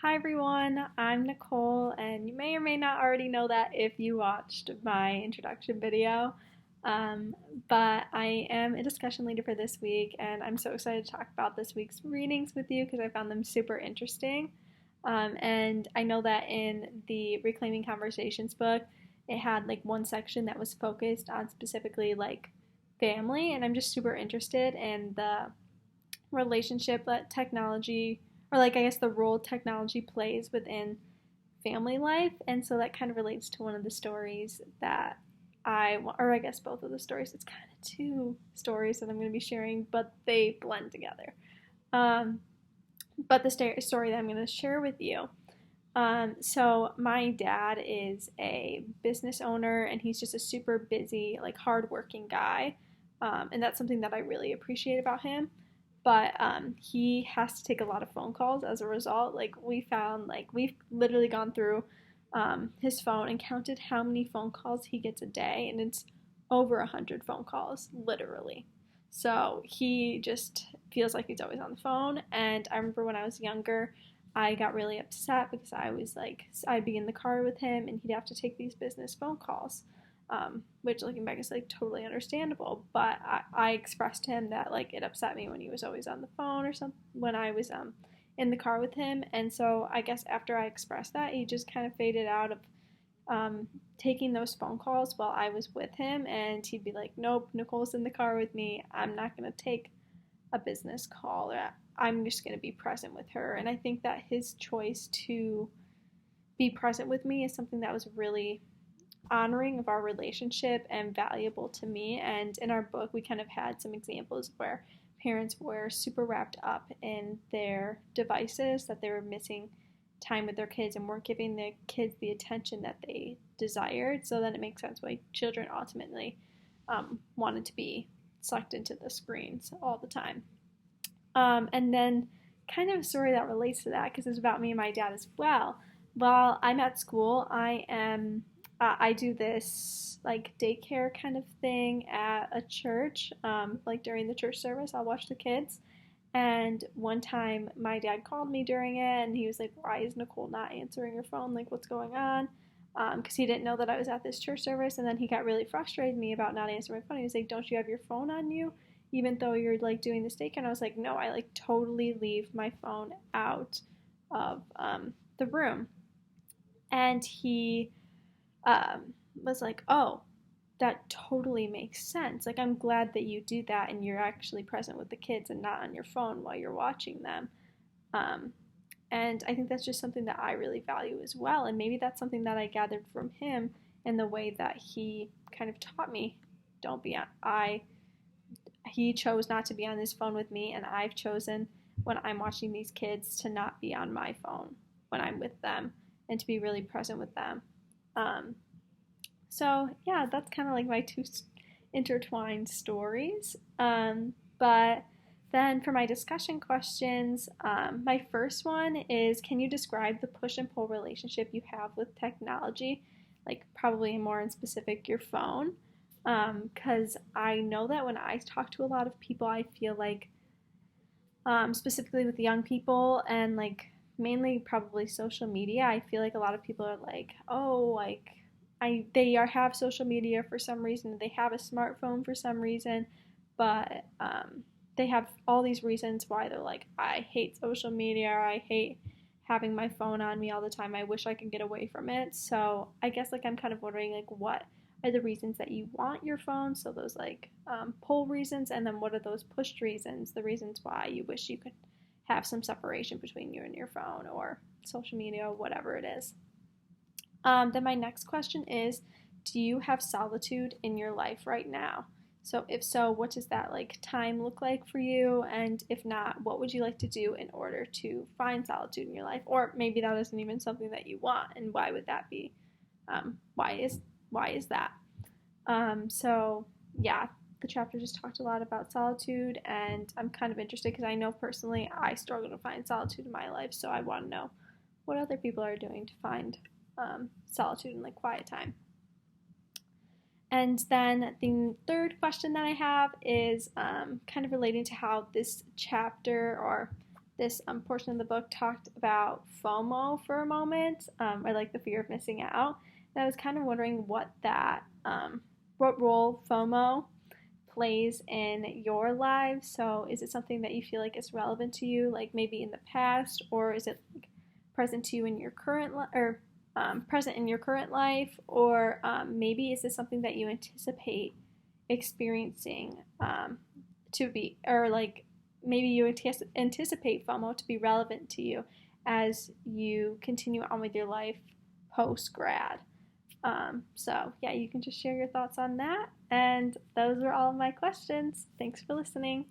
Hi everyone, I'm Nicole, and you may or may not already know that if you watched my introduction video. Um, but I am a discussion leader for this week, and I'm so excited to talk about this week's readings with you because I found them super interesting. And I know that in the Reclaiming Conversations book, it had like one section that was focused on specifically like family, and I'm just super interested in the relationship that technology, or like I guess the role technology plays within family life. And so that kind of relates to one of the stories that or I guess both of the stories. It's kind of two stories that I'm going to be sharing, but they blend together. Um, but the story that I'm going to share with you. So my dad is a business owner, and he's just a super busy, like hardworking guy. And that's something that I really appreciate about him. But he has to take a lot of phone calls as a result. Like we found, like we've literally gone through his phone and counted how many phone calls he gets a day, and it's over 100 phone calls, literally. So he just feels like he's always on the phone. And I remember when I was younger, I got really upset because I was like, I'd be in the car with him and he'd have to take these business phone calls, which looking back is like totally understandable. But I expressed to him that like it upset me when he was always on the phone or something when I was in the car with him. And so I guess after I expressed that, he just kind of faded out of taking those phone calls while I was with him. And he'd be like, nope, Nicole's in the car with me. I'm not going to take a business call. I'm just going to be present with her. And I think that his choice to be present with me is something that was really honoring of our relationship and valuable to me. And in our book, we kind of had some examples where parents were super wrapped up in their devices that they were missing time with their kids and weren't giving the kids the attention that they desired. So then it makes sense why children ultimately wanted to be sucked into the screens all the time. And then, kind of a story that relates to that because it's about me and my dad as well. While I'm at school, I do this like daycare kind of thing at a church. Like during the church service, I'll watch the kids. And one time, my dad called me during it, and he was like, "Why is Nicole not answering her phone? Like, what's going on?" Because he didn't know that I was at this church service, and then he got really frustrated with me about not answering my phone. He was like, "Don't you have your phone on you, even though you're like doing this daycare?" And I was like, "No, I like totally leave my phone out of the room." And he was like, "Oh, that totally makes sense. Like, I'm glad that you do that and you're actually present with the kids and not on your phone while you're watching them." Um, and I think that's just something that I really value as well. And maybe that's something that I gathered from him in the way that he kind of taught me. Don't be on. He chose not to be on his phone with me, and I've chosen when I'm watching these kids to not be on my phone when I'm with them and to be really present with them. Um, so yeah, that's kind of like my two intertwined stories. But then for my discussion questions, my first one is, can you describe the push and pull relationship you have with technology? Like probably more in specific your phone. Because I know that when I talk to a lot of people, I feel like, specifically with young people and like mainly probably social media, I feel like a lot of people are like, oh, like have social media for some reason, they have a smartphone for some reason, but they have all these reasons why they're like, I hate social media, or I hate having my phone on me all the time. I wish I could get away from it. So I guess like I'm kind of wondering like what are the reasons that you want your phone? So those like pull reasons, and then what are those push reasons? The reasons why you wish you could have some separation between you and your phone or social media, or whatever it is. Then my next question is, do you have solitude in your life right now? So if so, what does that like time look like for you? And if not, what would you like to do in order to find solitude in your life? Or maybe that isn't even something that you want, and why would that be? Why is that? So yeah, the chapter just talked a lot about solitude, and I'm kind of interested because I know personally I struggle to find solitude in my life, so I want to know what other people are doing to find solitude and like quiet time. And then the third question that I have is kind of relating to how this chapter, or this portion of the book talked about FOMO for a moment, or like the fear of missing out. And I was kind of wondering what role FOMO plays in your life. So is it something that you feel like is relevant to you, like maybe in the past, or is it like present to you in your current or present in your current life, or maybe is this something that you anticipate experiencing to be, or like maybe you anticipate FOMO to be relevant to you as you continue on with your life post grad. So, yeah, you can just share your thoughts on that. And those are all of my questions. Thanks for listening.